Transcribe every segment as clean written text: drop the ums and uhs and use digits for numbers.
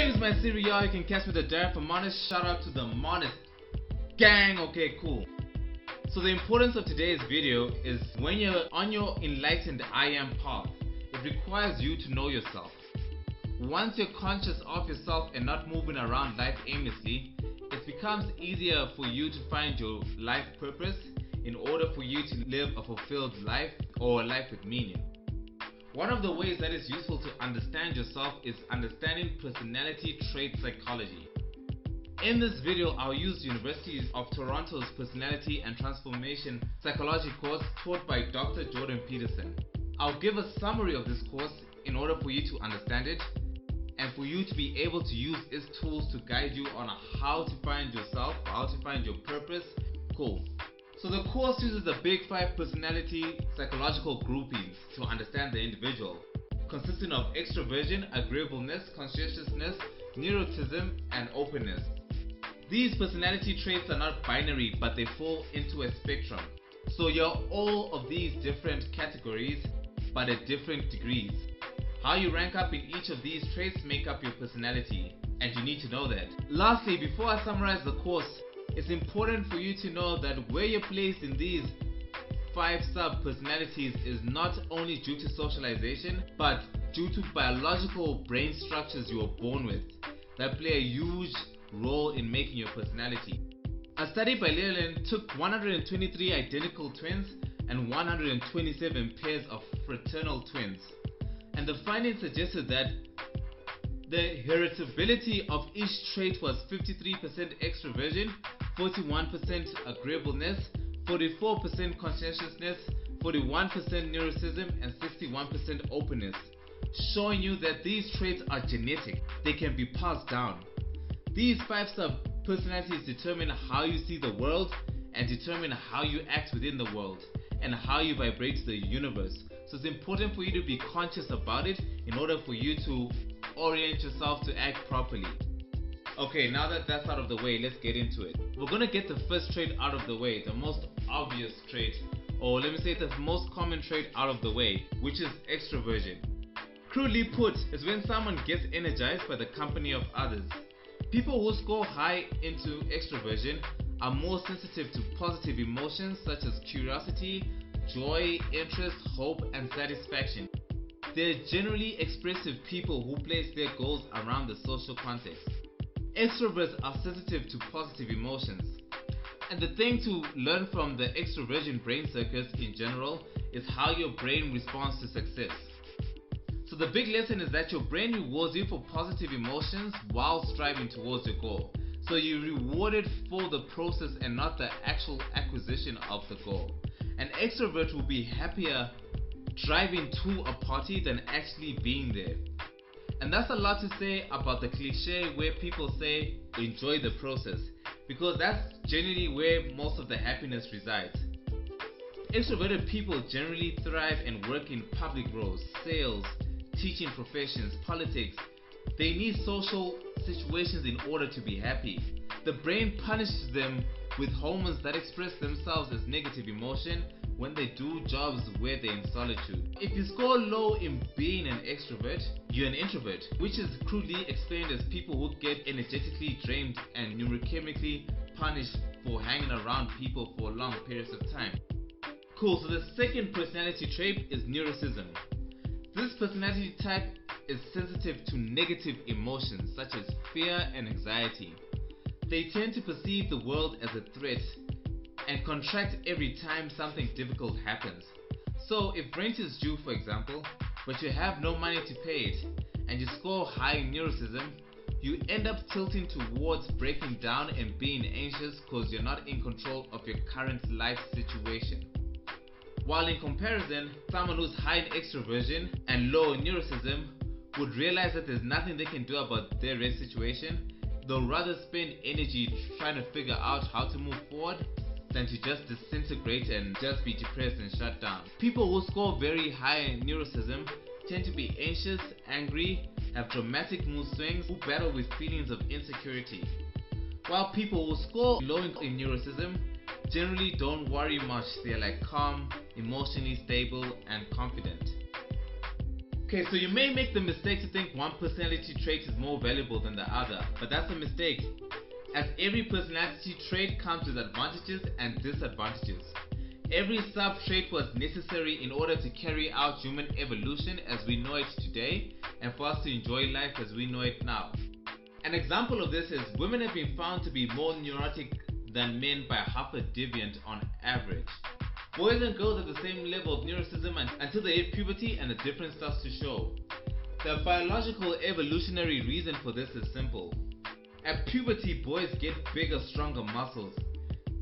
James, my Siri, y'all. You can catch me the Darren from Monist. Shout out to the Monist gang. Okay, cool. So the importance of today's video is when you're on your enlightened I am path, it requires you to know yourself. Once you're conscious of yourself and not moving around life aimlessly, it becomes easier for you to find your life purpose in order for you to live a fulfilled life or a life with meaning. One of the ways that is useful to understand yourself is understanding personality trait psychology. In this video, I'll use University of Toronto's Personality and Transformation Psychology course taught by Dr. Jordan Peterson. I'll give a summary of this course in order for you to understand it and for you to be able to use its tools to guide you on how to find yourself, how to find your purpose. Cool. So the course uses the big 5 personality psychological groupings to understand the individual, consisting of extraversion, agreeableness, conscientiousness, neuroticism, and openness. These personality traits are not binary, but they fall into a spectrum. So you're all of these different categories, but at different degrees. How you rank up in each of these traits make up your personality, and you need to know that. Lastly, before I summarize the course, it's important for you to know that where you're placed in these 5 sub-personalities is not only due to socialization, but due to biological brain structures you were born with that play a huge role in making your personality. A study by Leland took 123 identical twins and 127 pairs of fraternal twins, and the findings suggested that the heritability of each trait was 53% extraversion, 41% agreeableness, 44% conscientiousness, 41% neuroticism, and 61% openness, showing you that these traits are genetic. They can be passed down. These 5 sub-personalities determine how you see the world and determine how you act within the world and how you vibrate to the universe. So it's important for you to be conscious about it in order for you to orient yourself to act properly. Okay, now that that's out of the way, let's get into it. We're going to get the first trait out of the way, the most obvious trait, or let me say the most common trait out of the way, which is extraversion. Crudely put, is when someone gets energized by the company of others. People who score high into extraversion are more sensitive to positive emotions such as curiosity, joy, interest, hope, and satisfaction. They're generally expressive people who place their goals around the social context. Extroverts are sensitive to positive emotions. And the thing to learn from the extraversion brain circuits in general is how your brain responds to success. So the big lesson is that your brain rewards you for positive emotions while striving towards your goal. So you're rewarded for the process and not the actual acquisition of the goal. An extrovert will be happier driving to a party than actually being there. And that's a lot to say about the cliche where people say enjoy the process, because that's generally where most of the happiness resides. Extroverted people generally thrive and work in public roles, sales, teaching professions, politics. They need social situations in order to be happy. The brain punishes them with hormones that express themselves as negative emotion when they do jobs where they're in solitude. If you score low in being an extrovert, you're an introvert, which is crudely explained as people who get energetically drained and neurochemically punished for hanging around people for long periods of time. Cool, so the second personality trait is neuroticism. This personality type is sensitive to negative emotions such as fear and anxiety. They tend to perceive the world as a threat and contract every time something difficult happens. So if rent is due, for example, but you have no money to pay it and you score high in neuroticism, you end up tilting towards breaking down and being anxious because you're not in control of your current life situation. While in comparison, someone who's high in extraversion and low in neuroticism would realize that there's nothing they can do about their rent situation. They'll rather spend energy trying to figure out how to move forward than to just disintegrate and just be depressed and shut down. People who score very high in neuroticism tend to be anxious, angry, have dramatic mood swings, who battle with feelings of insecurity. While people who score low in neuroticism generally don't worry much. They're like calm, emotionally stable, and confident. Okay, so you may make the mistake to think one personality trait is more valuable than the other, but that's a mistake, as every personality trait comes with advantages and disadvantages. Every sub-trait was necessary in order to carry out human evolution as we know it today, and for us to enjoy life as we know it now. An example of this is women have been found to be more neurotic than men by half a deviant on average. Boys and girls have the same level of neuroticism until they hit puberty, and the difference starts to show. The biological evolutionary reason for this is simple. At puberty, boys get bigger, stronger muscles,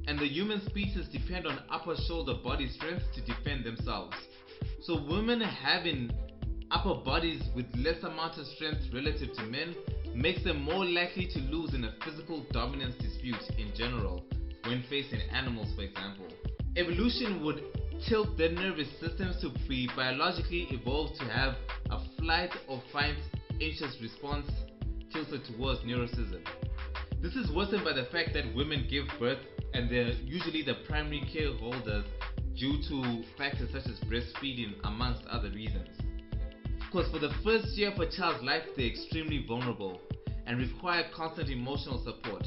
and the human species depend on upper shoulder body strength to defend themselves. So women having upper bodies with less amount of strength relative to men makes them more likely to lose in a physical dominance dispute in general, when facing animals, for example. Evolution would tilt their nervous systems to be biologically evolved to have a flight or fight anxious response tilted towards neuroticism. This is worsened by the fact that women give birth and they're usually the primary careholders due to factors such as breastfeeding, amongst other reasons. Because for the first year of a child's life, they're extremely vulnerable and require constant emotional support.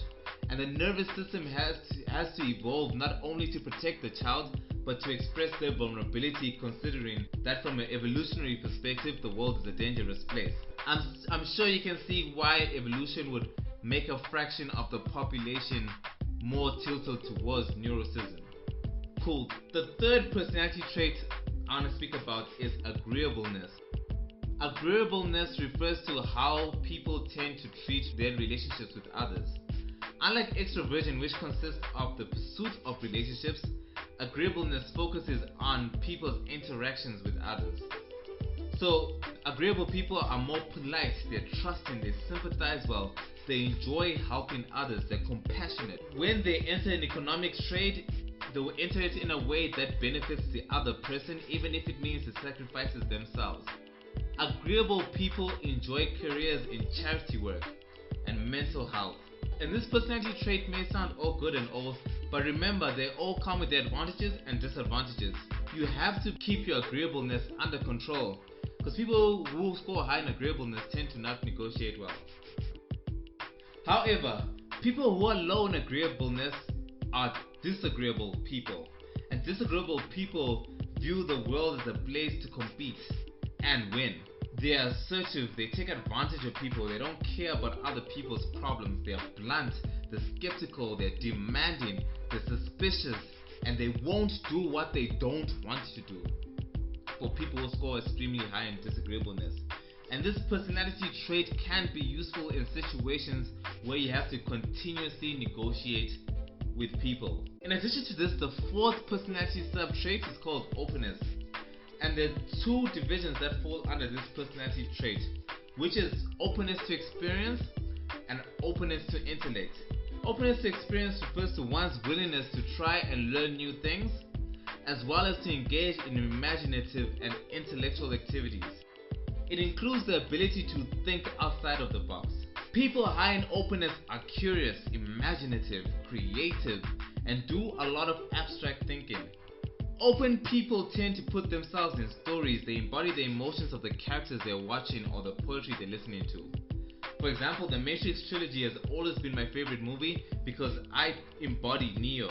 And the nervous system has to evolve not only to protect the child, but to express their vulnerability, considering that from an evolutionary perspective, the world is a dangerous place. I'm sure you can see why evolution would make a fraction of the population more tilted towards neuroticism. Cool. The third personality trait I want to speak about is agreeableness. Agreeableness refers to how people tend to treat their relationships with others. Unlike extraversion, which consists of the pursuit of relationships, agreeableness focuses on people's interactions with others. So, agreeable people are more polite, they're trusting, they sympathize well, they enjoy helping others, they're compassionate. When they enter an economic trade, they will enter it in a way that benefits the other person, even if it means it sacrifices themselves. Agreeable people enjoy careers in charity work and mental health. And this personality trait may sound all good and all, but remember, they all come with their advantages and disadvantages. You have to keep your agreeableness under control, because people who score high in agreeableness tend to not negotiate well. However, people who are low in agreeableness are disagreeable people, and disagreeable people view the world as a place to compete and win. They are assertive, they take advantage of people, they don't care about other people's problems, they are blunt, they're skeptical, they're demanding, they're suspicious, and they won't do what they don't want to do. For people who score extremely high in disagreeableness. And this personality trait can be useful in situations where you have to continuously negotiate with people. In addition to this, the fourth personality sub-trait is called openness. And there are two divisions that fall under this personality trait, which is openness to experience and openness to intellect. Openness to experience refers to one's willingness to try and learn new things, as well as to engage in imaginative and intellectual activities. It includes the ability to think outside of the box. People high in openness are curious, imaginative, creative, and do a lot of abstract thinking. Open people tend to put themselves in stories, they embody the emotions of the characters they're watching or the poetry they're listening to. For example, the Matrix trilogy has always been my favorite movie because I embody Neo.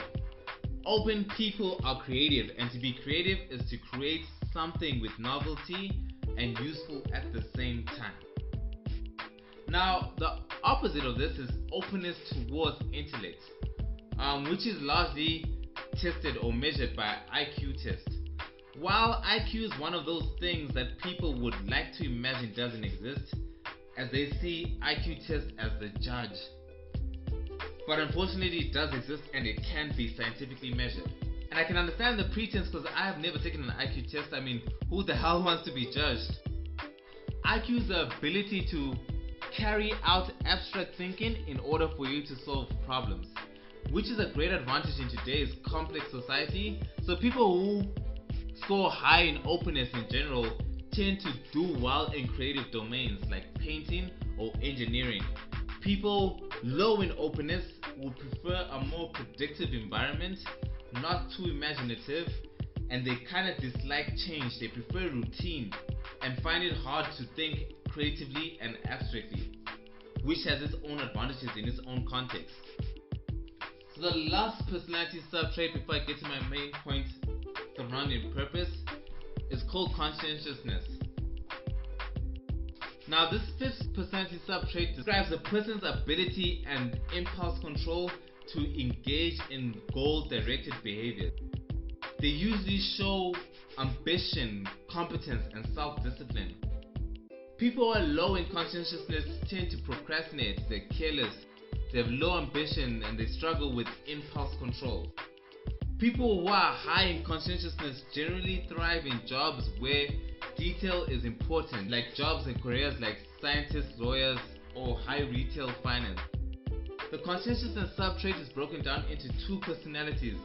Open people are creative, and to be creative is to create something with novelty and useful at the same time. Now, the opposite of this is openness towards intellect, which is largely tested or measured by IQ test. While IQ is one of those things that people would like to imagine doesn't exist, as they see IQ test as the judge. But unfortunately it does exist and it can be scientifically measured. And I can understand the pretense because I have never taken an IQ test. I mean, who the hell wants to be judged? IQ is the ability to carry out abstract thinking in order for you to solve problems, which is a great advantage in today's complex society. So people who score high in openness in general tend to do well in creative domains like painting or engineering. People low in openness would prefer a more predictive environment, not too imaginative, and they kind of dislike change. They prefer routine and find it hard to think creatively and abstractly, which has its own advantages in its own context. So the last personality sub-trait before I get to my main point surrounding purpose is called conscientiousness. Now, this fifth personality sub-trait describes a person's ability and impulse control to engage in goal-directed behavior. They usually show ambition, competence, and self-discipline. People who are low in conscientiousness tend to procrastinate, they're careless, they have low ambition, and they struggle with impulse control. People who are high in conscientiousness generally thrive in jobs where detail is important, like jobs and careers like scientists, lawyers, or high retail finance. The conscientiousness sub-trait is broken down into two personalities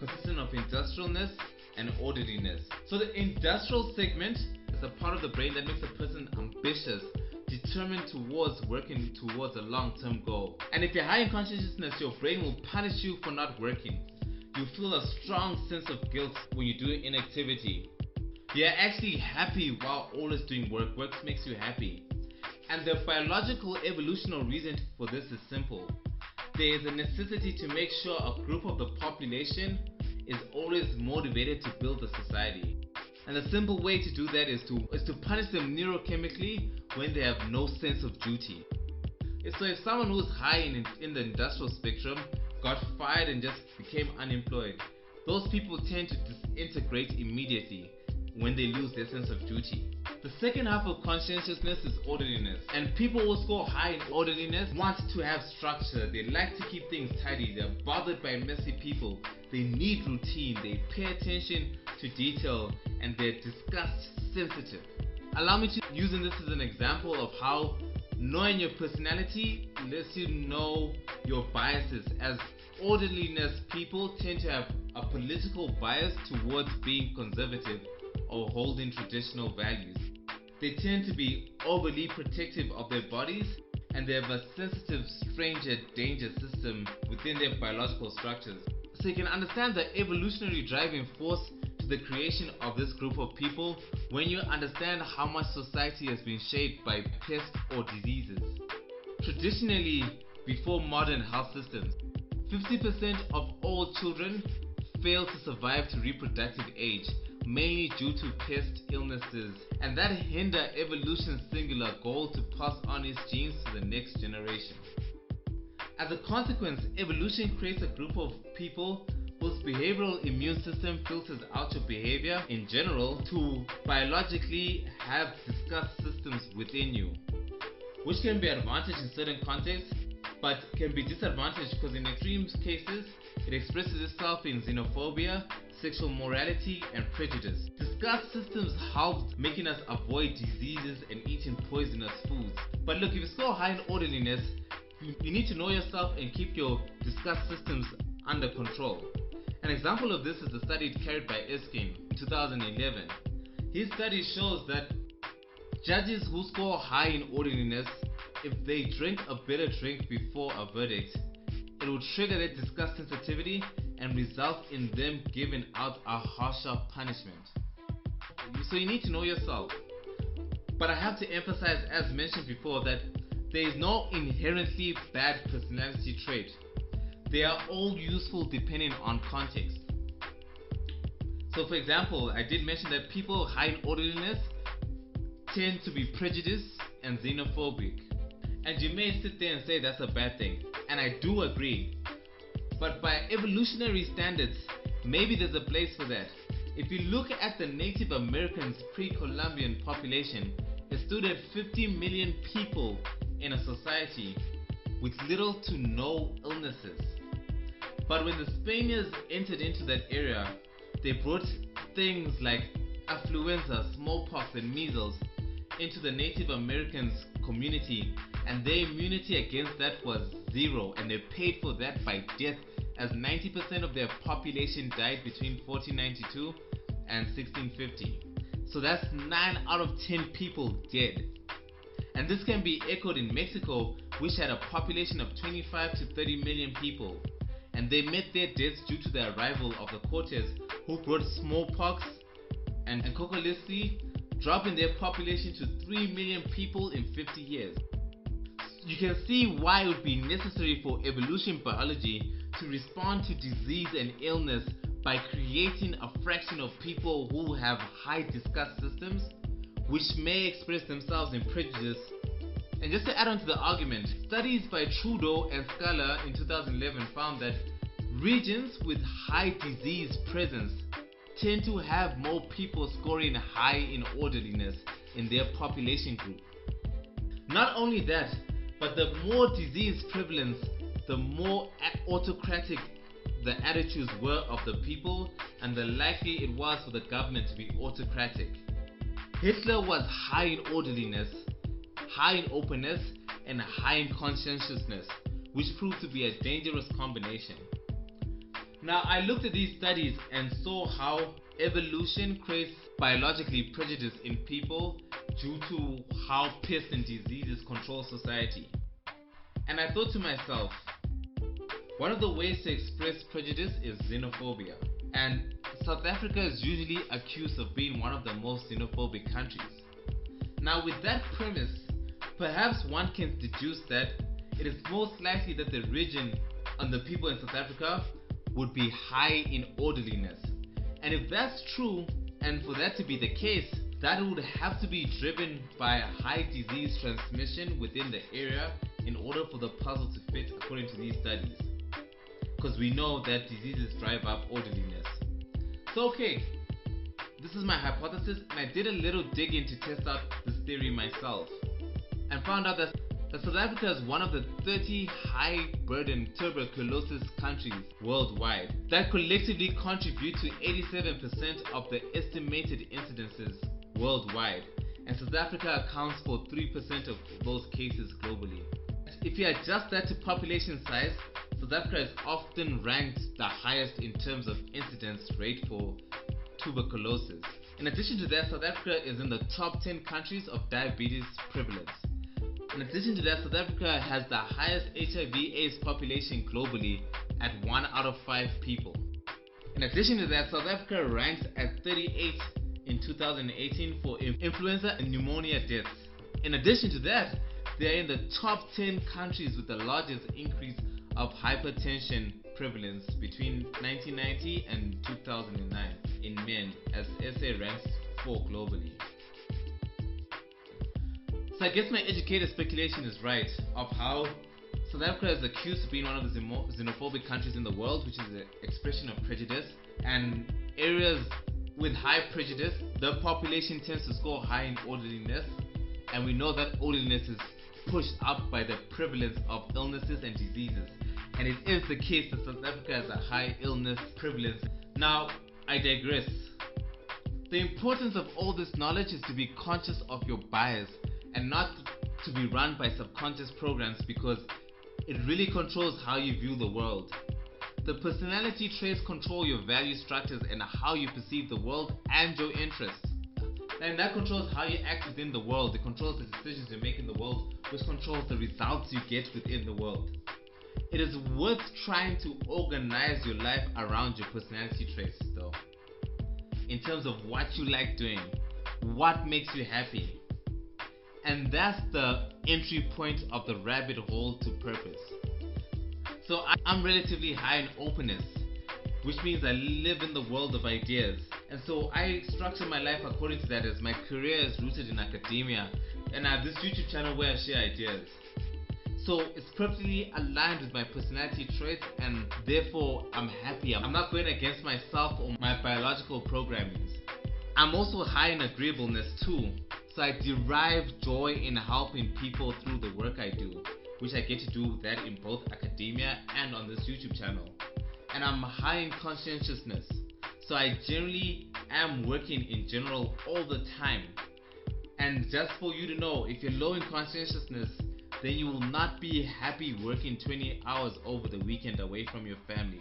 consisting of industrialness and orderliness. So the industrial segment is a part of the brain that makes a person ambitious, determined towards working towards a long-term goal. And if you're high in conscientiousness, your brain will punish you for not working. You feel a strong sense of guilt when you do inactivity. You're actually happy while always doing work. Work makes you happy. And the biological evolutionary reason for this is simple. There is a necessity to make sure a group of the population is always motivated to build a society. And the simple way to do that is to punish them neurochemically when they have no sense of duty. So if someone who's high in the industrial spectrum got fired and just became unemployed, those people tend to disintegrate immediately when they lose their sense of duty. The second half of conscientiousness is orderliness. And people who score high in orderliness want to have structure. They like to keep things tidy. They're bothered by messy people. They need routine. They pay attention to detail, and they're disgust sensitive. Allow me to use this as an example of how knowing your personality lets you know your biases, as orderliness people tend to have a political bias towards being conservative or holding traditional values. They tend to be overly protective of their bodies, and they have a sensitive stranger danger system within their biological structures. So you can understand the evolutionary driving force to the creation of this group of people when you understand how much society has been shaped by pests or diseases. Traditionally, before modern health systems, 50% of all children fail to survive to reproductive age, mainly due to pest illnesses, and that hinder evolution's singular goal to pass on its genes to the next generation. As a consequence, evolution creates a group of people whose behavioral immune system filters out your behavior in general to biologically have disgust systems within you, which can be advantage in certain contexts, but can be disadvantage because in extreme cases it expresses itself in xenophobia, sexual morality, and prejudice. Disgust systems help making us avoid diseases and eating poisonous foods. But look, if you score high in orderliness, you need to know yourself and keep your disgust systems under control. An example of this is the study carried by o.c.e.a.n in 2011. His study shows that judges who score high in orderliness, if they drink a bitter drink before a verdict, it will trigger their disgust sensitivity and result in them giving out a harsher punishment. So you need to know yourself. But I have to emphasize, as mentioned before, that there is no inherently bad personality trait. They are all useful depending on context. So for example, I did mention that people high in orderliness tend to be prejudiced and xenophobic. And you may sit there and say that's a bad thing, and I do agree. But by evolutionary standards, maybe there's a place for that. If you look at the Native Americans' pre-Columbian population, it stood at 50 million people in a society with little to no illnesses. But when the Spaniards entered into that area, they brought things like affluenza, smallpox, and measles into the Native Americans' community, and their immunity against that was zero, and they paid for that by death, as 90% of their population died between 1492 and 1650. So that's 9 out of 10 people dead. And this can be echoed in Mexico, which had a population of 25 to 30 million people. and they met their deaths due to the arrival of the Cortes, who brought smallpox and coccolizia, dropping their population to 3 million people in 50 years. You can see why it would be necessary for evolution biology to respond to disease and illness by creating a fraction of people who have high disgust systems, which may express themselves in prejudice. And just to add on to the argument, studies by Trudeau and Scala in 2011 found that regions with high disease presence tend to have more people scoring high in orderliness in their population group. Not only that, but the more disease prevalence, the more autocratic the attitudes were of the people, and the likely it was for the government to be autocratic. Hitler was high in orderliness, high in openness, and high in conscientiousness, which proved to be a dangerous combination. Now, I looked at these studies and saw how evolution creates biologically prejudice in people due to how pests and diseases control society. And I thought to myself, one of the ways to express prejudice is xenophobia. And South Africa is usually accused of being one of the most xenophobic countries. Now, with that premise, perhaps one can deduce that it is most likely that the region and the people in South Africa would be high in orderliness. And if that's true, and for that to be the case, that would have to be driven by a high disease transmission within the area in order for the puzzle to fit according to these studies. Because we know that diseases drive up orderliness. So okay, this is my hypothesis, and I did a little digging to test out this theory myself, and found out that South Africa is one of the 30 high-burden tuberculosis countries worldwide that collectively contribute to 87% of the estimated incidences worldwide, and South Africa accounts for 3% of those cases globally. If you adjust that to population size, South Africa is often ranked the highest in terms of incidence rate for tuberculosis. In addition to that, South Africa is in the top 10 countries of diabetes prevalence. In addition to that, South Africa has the highest HIV/AIDS population globally at 1 out of 5 people. In addition to that, South Africa ranks at 38 in 2018 for influenza and pneumonia deaths. In addition to that, they are in the top 10 countries with the largest increase of hypertension prevalence between 1990 and 2009 in men, as SA ranks 4 globally. So I guess my educated speculation is right of how South Africa is accused of being one of the xenophobic countries in the world, which is an expression of prejudice, and areas with high prejudice, the population tends to score high in orderliness, and we know that orderliness is pushed up by the prevalence of illnesses and diseases, and it is the case that South Africa has a high illness prevalence. Now, I digress. The importance of all this knowledge is to be conscious of your bias and not to be run by subconscious programs, because it really controls how you view the world. The personality traits control your value structures and how you perceive the world and your interests. And that controls how you act within the world. It controls the decisions you make in the world, which controls the results you get within the world. It is worth trying to organize your life around your personality traits though, in terms of what you like doing, what makes you happy. And that's the entry point of the rabbit hole to purpose. So I'm relatively high in openness, which means I live in the world of ideas. And so I structure my life according to that, as my career is rooted in academia, and I have this YouTube channel where I share ideas. So it's perfectly aligned with my personality traits, and therefore I'm happy. I'm not going against myself or my biological programmings. I'm also high in agreeableness too. So I derive joy in helping people through the work I do, which I get to do that in both academia and on this YouTube channel. And I'm high in conscientiousness. So I generally am working in general all the time. And just for you to know, if you're low in conscientiousness, then you will not be happy working 20 hours over the weekend away from your family.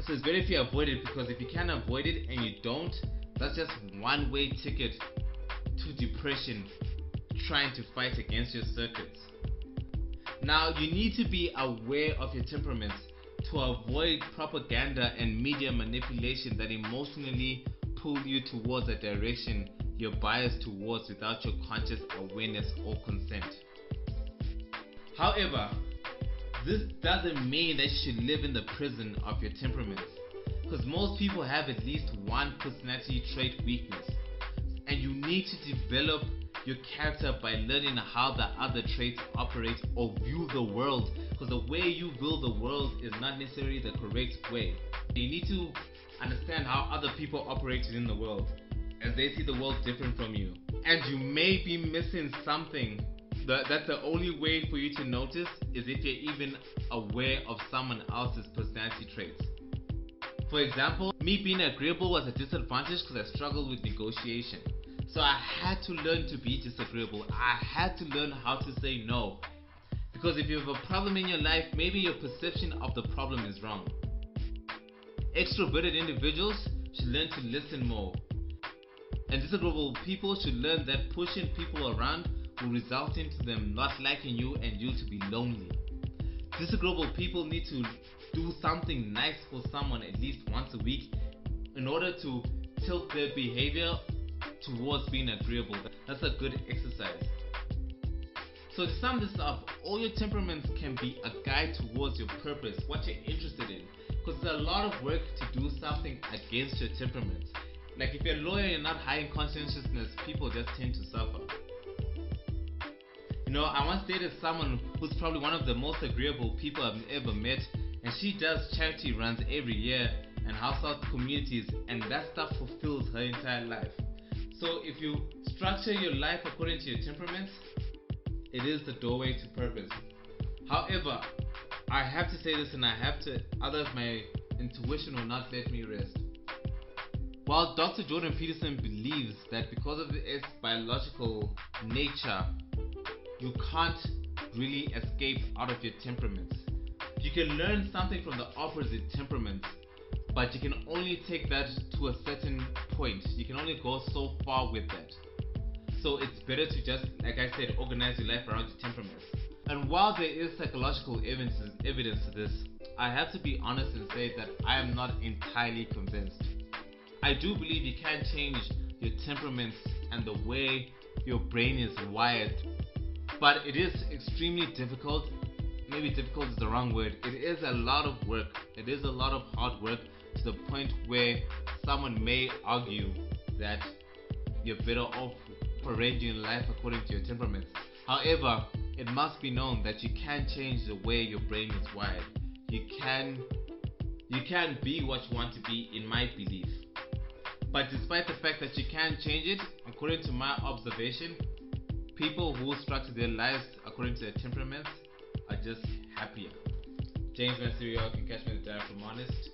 So it's better if you avoid it, because if you can avoid it and you don't, that's just one-way ticket to depression, trying to fight against your circuits. Now, you need to be aware of your temperaments, to avoid propaganda and media manipulation that emotionally pull you towards a direction you're biased towards without your conscious awareness or consent. However, this doesn't mean that you should live in the prison of your temperaments, because most people have at least one personality trait weakness, and you need to develop your character by learning how the other traits operate or view the world, because the way you view the world is not necessarily the correct way. You need to understand how other people operate within the world, as they see the world different from you, and you may be missing something. That's the only way for you to notice is if you're even aware of someone else's personality traits. For example, me being agreeable was a disadvantage because I struggled with negotiation. So I had to learn to be disagreeable. I had to learn how to say no. Because if you have a problem in your life, maybe your perception of the problem is wrong. Extroverted individuals should learn to listen more. And disagreeable people should learn that pushing people around will result into them not liking you and you to be lonely. Disagreeable people need to do something nice for someone at least once a week in order to tilt their behavior towards being agreeable. That's a good exercise. So to sum this up, all your temperaments can be a guide towards your purpose, what you're interested in. Because it's a lot of work to do something against your temperament. Like if you're a lawyer and you're not high in conscientiousness, people just tend to suffer. You know, I once dated someone who's probably one of the most agreeable people I've ever met, and she does charity runs every year and helps out communities, and that stuff fulfills her entire life. So if you structure your life according to your temperaments, it is the doorway to purpose. However, I have to say this, and others, my intuition will not let me rest. While Dr. Jordan Peterson believes that because of its biological nature, you can't really escape out of your temperaments. You can learn something from the opposite temperaments, but you can only take that to a certain point. You can only go so far with that. So it's better to just, like I said, organize your life around your temperaments. And while there is psychological evidence to this, I have to be honest and say that I am not entirely convinced. I do believe you can change your temperaments and the way your brain is wired, but it is extremely difficult. Maybe difficult is the wrong word. It is a lot of work. It is a lot of hard work, to the point where someone may argue that you're better off arranging your life according to your temperaments. However, it must be known that you can change the way your brain is wired. You can be what you want to be, in my belief. But despite the fact that you can change it, according to my observation, people who structure their lives according to their temperaments are just happier. James Mansuriel, you can catch me at the Diary from Honest.